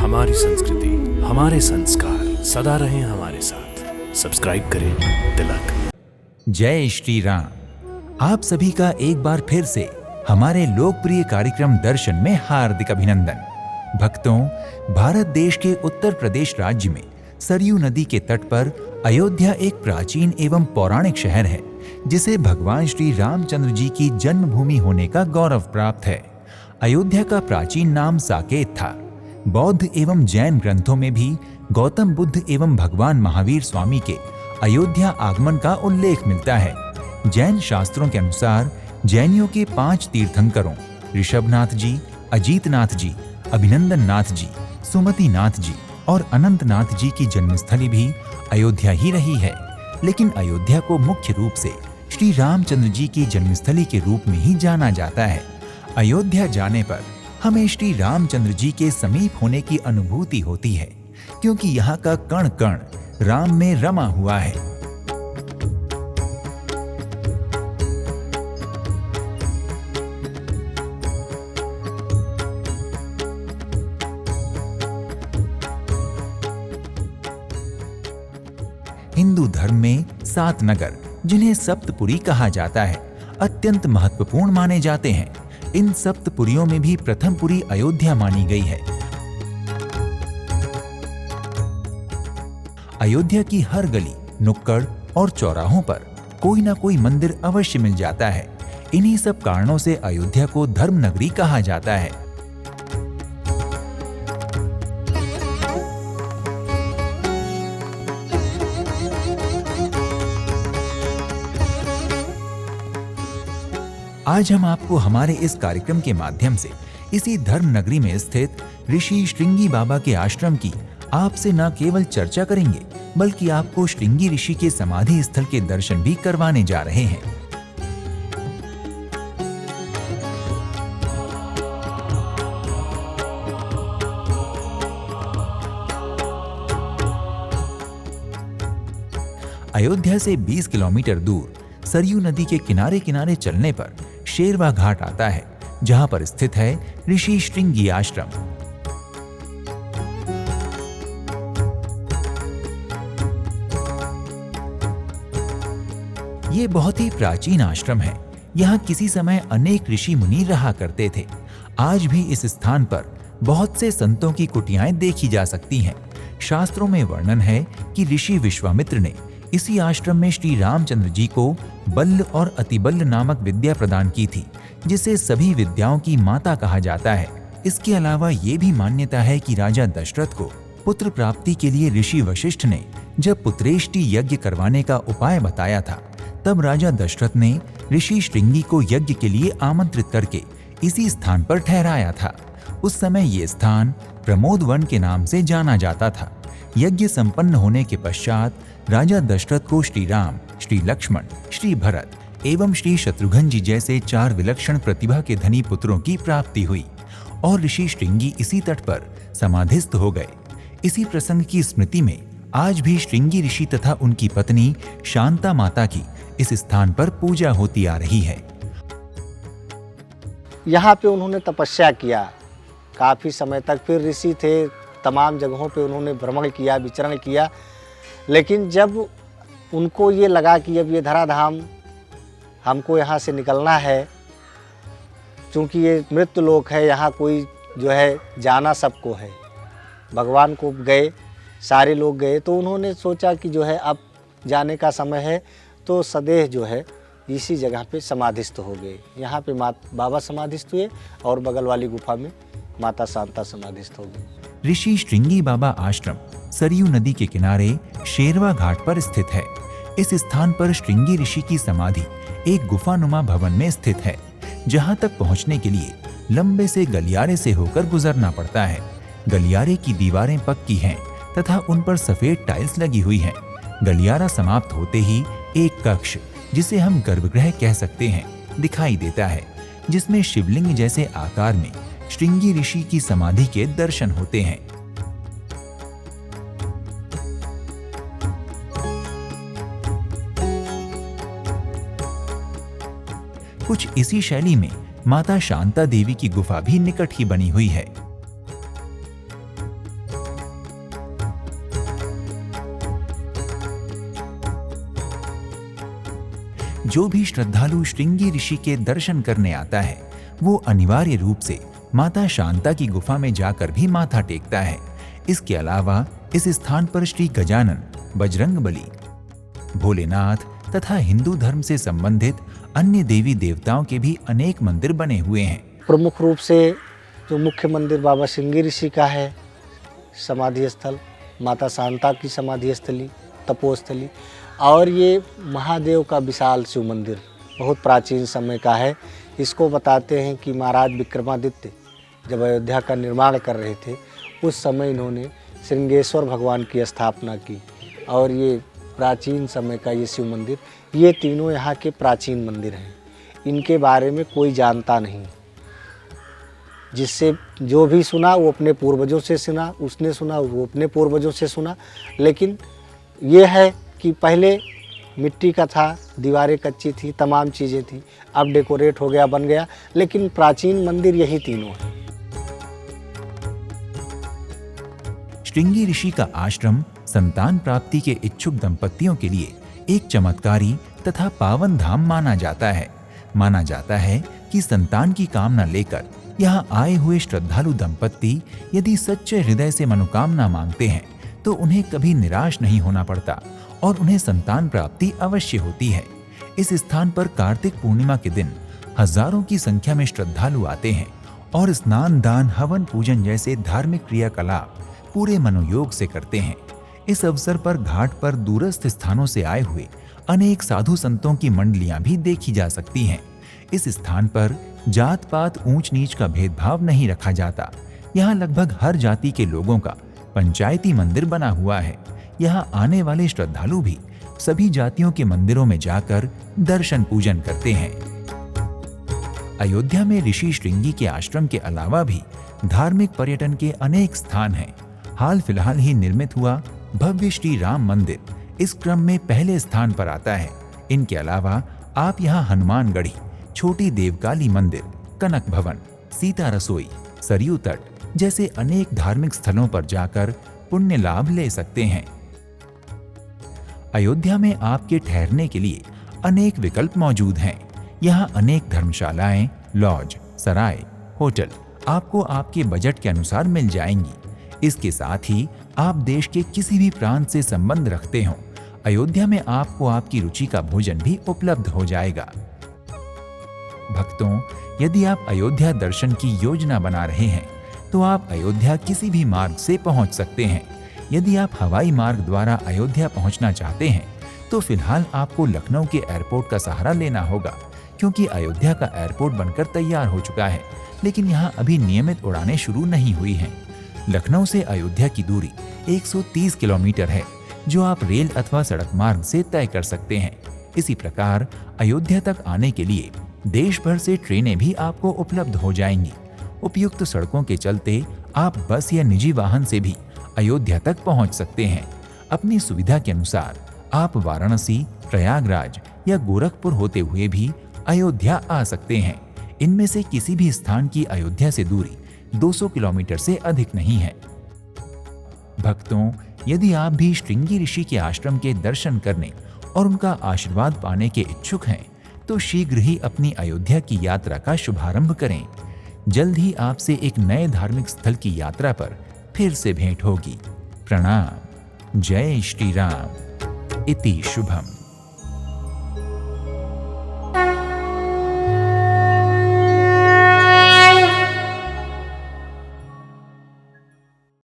हमारी संस्कृति, हमारे संस्कार सदा रहें हमारे साथ। सब्सक्राइब करें तिलक। जय श्री राम। आप सभी का एक बार फिर से हमारे लोकप्रिय कार्यक्रम दर्शन में हार्दिक अभिनंदन। भक्तों, भारत देश के उत्तर प्रदेश राज्य में सरयू नदी के तट पर अयोध्या एक प्राचीन एवं पौराणिक शहर है, जिसे भगवान श्री रामचंद्र जी की जन्मभूमि होने का गौरव प्राप्त है। अयोध्या का प्राचीन नाम साकेत था। बौद्ध एवं जैन ग्रंथों में भी गौतम बुद्ध एवं भगवान महावीर स्वामी के अयोध्या आगमन का उल्लेख मिलता है। जैन शास्त्रों के अनुसार जैनियों के 5 तीर्थंकरों ऋषभनाथ जी, अजीतनाथ जी, अभिनंदन नाथ जी, सुमति नाथ जी और अनंतनाथ जी की जन्मस्थली भी अयोध्या ही रही है। लेकिन अयोध्या को मुख्य रूप से श्री रामचंद्र जी की जन्मस्थली के रूप में ही जाना जाता है। अयोध्या जाने पर हमें श्री रामचंद्र जी के समीप होने की अनुभूति होती है, क्योंकि यहाँ का कण कण राम में रमा हुआ है। हिंदू धर्म में 7 नगर, जिन्हें सप्तपुरी कहा जाता है, अत्यंत महत्वपूर्ण माने जाते हैं। इन सप्तपुरियों में भी प्रथम पुरी अयोध्या मानी गई है। अयोध्या की हर गली, नुक्कड़ और चौराहों पर कोई ना कोई मंदिर अवश्य मिल जाता है। इन्हीं सब कारणों से अयोध्या को धर्म नगरी कहा जाता है। आज हम आपको हमारे इस कार्यक्रम के माध्यम से इसी धर्म नगरी में स्थित ऋषि श्रृंगी बाबा के आश्रम की आपसे न केवल चर्चा करेंगे, बल्कि आपको श्रृंगी ऋषि के समाधि स्थल के दर्शन भी करवाने जा रहे हैं। अयोध्या से 20 किलोमीटर दूर सरयू नदी के किनारे किनारे चलने पर शेरवा घाट आता है, जहां पर स्थित है ऋषि श्रृंगी आश्रम। ये बहुत ही प्राचीन आश्रम है। यहाँ किसी समय अनेक ऋषि मुनि रहा करते थे। आज भी इस स्थान पर बहुत से संतों की कुटियाएं देखी जा सकती हैं। शास्त्रों में वर्णन है कि ऋषि विश्वामित्र ने इसी आश्रम में श्री रामचंद्र जी को बल्ल और अतिबल्ल नामक विद्या प्रदान की थी, जिसे सभी विद्याओं की माता कहा जाता है। इसके अलावा ये भी मान्यता है कि राजा दशरथ को पुत्र प्राप्ति के लिए ऋषि वशिष्ठ ने जब पुत्रेष्टि यज्ञ करवाने का उपाय बताया था, तब राजा दशरथ ने ऋषि श्रृंगी को यज्ञ के लिए आमंत्रित करके इसी स्थान पर ठहराया था। उस समय ये स्थान प्रमोद वन के नाम से जाना जाता था। यज्ञ संपन्न होने के पश्चात राजा दशरथ को श्री राम, श्री लक्ष्मण, श्री भरत एवं श्री शत्रुघ्न जी जैसे 4 विलक्षण प्रतिभा के धनी पुत्रों की प्राप्ति हुई और ऋषि श्रृंगी इसी तट पर समाधिस्थ हो गए। इसी प्रसंग की स्मृति में आज भी श्रृंगी ऋषि तथा उनकी पत्नी शांता माता की इस स्थान पर पूजा होती आ रही है। यहाँ पे उन्होंने तपस्या किया काफ़ी समय तक। फिर ऋषि थे, तमाम जगहों पे उन्होंने भ्रमण किया, विचरण किया। लेकिन जब उनको ये लगा कि अब ये धराधाम हमको यहाँ से निकलना है, क्योंकि ये मृत्यु लोक है, यहाँ कोई जो है जाना सबको है, भगवान को गए, सारे लोग गए, तो उन्होंने सोचा कि जो है अब जाने का समय है, तो सदैह जो है इसी जगह पे समाधिस्थ हो गए। यहाँ पे बाबा समाधिस्थ हुए और बगल वाली गुफा में माता शांता समाधिस्थ हो गई। ऋषि श्रृंगी बाबा आश्रम सरयू नदी के किनारे शेरवा घाट पर स्थित है। इस स्थान पर श्रृंगी ऋषि की समाधि एक गुफानुमा भवन में स्थित है, जहां तक पहुंचने के लिए लंबे से गलियारे से होकर गुजरना पड़ता है। गलियारे की दीवारें पक्की हैं तथा उन पर सफेद टाइल्स लगी हुई हैं। गलियारा समाप्त होते ही एक कक्ष, जिसे हम गर्भगृह कह सकते हैं, दिखाई देता है, जिसमें शिवलिंग जैसे आकार में श्रृंगी ऋषि की समाधि के दर्शन होते हैं। कुछ इसी शैली में माता शांता देवी की गुफा भी निकट ही बनी हुई है। जो भी श्रद्धालु श्रृंगी ऋषि के दर्शन करने आता है वो अनिवार्य रूप से माता शांता की गुफा में जाकर भी माथा टेकता है। इसके अलावा इस स्थान पर श्री गजानन, बजरंगबली, भोलेनाथ तथा हिंदू धर्म से संबंधित अन्य देवी देवताओं के भी अनेक मंदिर बने हुए हैं। प्रमुख रूप से जो मुख्य मंदिर बाबा श्रृंगी ऋषि का है, समाधि स्थल, माता शांता की समाधि स्थली, तपोस्थली, और ये महादेव का विशाल शिव मंदिर बहुत प्राचीन समय का है। इसको बताते हैं कि महाराज विक्रमादित्य जब अयोध्या का निर्माण कर रहे थे उस समय इन्होंने श्रृंगेश्वर भगवान की स्थापना की, और ये प्राचीन समय का ये शिव मंदिर, ये तीनों यहाँ के प्राचीन मंदिर हैं। इनके बारे में कोई जानता नहीं, जिससे जो भी सुना वो अपने पूर्वजों से सुना, उसने सुना वो अपने पूर्वजों से सुना। लेकिन ये है कि पहले मिट्टी का था, दीवारें कच्ची थी, तमाम चीज़ें थी, अब डेकोरेट हो गया, बन गया, लेकिन प्राचीन मंदिर यही तीनों हैं। श्रृंगी ऋषि का आश्रम संतान प्राप्ति के इच्छुक दंपतियों के लिए एक चमत्कारी तथा पावन धाम माना जाता है। माना जाता है कि संतान की कामना लेकर यहाँ आए हुए श्रद्धालु दंपति यदि सच्चे हृदय से मनोकामना मांगते हैं तो उन्हें कभी निराश नहीं होना पड़ता और उन्हें संतान प्राप्ति अवश्य होती है। इस स्थान पर कार्तिक पूर्णिमा के दिन हजारों की संख्या में श्रद्धालु आते हैं और स्नान, दान, हवन, पूजन जैसे धार्मिक क्रियाकलाप पूरे मनोयोग से करते हैं। इस अवसर पर घाट पर दूरस्थ स्थानों से आए हुए अनेक साधु संतों की मंडलियां भी देखी जा सकती हैं। इस स्थान पर जात पात, ऊंच नीच का भेदभाव नहीं रखा जाता। यहाँ लगभग हर जाति के लोगों का पंचायती मंदिर बना हुआ है। यहाँ आने वाले श्रद्धालु भी सभी जातियों के मंदिरों में जाकर दर्शन पूजन करते हैं। अयोध्या में ऋषि श्रृंगी के आश्रम के अलावा भी धार्मिक पर्यटन के अनेक स्थान हैं। हाल फिलहाल ही निर्मित हुआ भव्य श्री राम मंदिर इस क्रम में पहले स्थान पर आता है। इनके अलावा आप यहाँ हनुमानगढ़ी, छोटी देवकाली मंदिर, कनक भवन, सीता रसोई, सरयू तट जैसे अनेक धार्मिक स्थलों पर जाकर पुण्य लाभ ले सकते हैं। अयोध्या में आपके ठहरने के लिए अनेक विकल्प मौजूद हैं। यहाँ अनेक धर्मशालाएं, लॉज, सराय, होटल आपको आपके बजट के अनुसार मिल जाएंगी। इसके साथ ही आप देश के किसी भी प्रांत से संबंध रखते हो, अयोध्या में आपको आपकी रुचि का भोजन भी उपलब्ध हो जाएगा। भक्तों, यदि आप अयोध्या दर्शन की योजना बना रहे हैं तो आप अयोध्या किसी भी मार्ग से पहुंच सकते हैं। यदि आप हवाई मार्ग द्वारा अयोध्या पहुंचना चाहते हैं तो फिलहाल आपको लखनऊ के एयरपोर्ट का सहारा लेना होगा, क्योंकि अयोध्या का एयरपोर्ट बनकर तैयार हो चुका है, लेकिन यहाँ अभी नियमित उड़ानें शुरू नहीं हुई हैं। लखनऊ से अयोध्या की दूरी 130 किलोमीटर है, जो आप रेल अथवा सड़क मार्ग से तय कर सकते हैं। इसी प्रकार अयोध्या तक आने के लिए देश भर से ट्रेनें भी आपको उपलब्ध हो जाएंगी। उपयुक्त सड़कों के चलते आप बस या निजी वाहन से भी अयोध्या तक पहुंच सकते हैं। अपनी सुविधा के अनुसार आप वाराणसी, प्रयागराज या गोरखपुर होते हुए भी अयोध्या आ सकते हैं। इनमें से किसी भी स्थान की अयोध्या से दूरी 200 किलोमीटर से अधिक नहीं है। भक्तों, यदि आप भी श्रृंगी ऋषि के आश्रम के दर्शन करने और उनका आशीर्वाद पाने के इच्छुक हैं तो शीघ्र ही अपनी अयोध्या की यात्रा का शुभारंभ करें। जल्द ही आपसे एक नए धार्मिक स्थल की यात्रा पर फिर से भेंट होगी। प्रणाम। जय श्री राम। इति शुभम।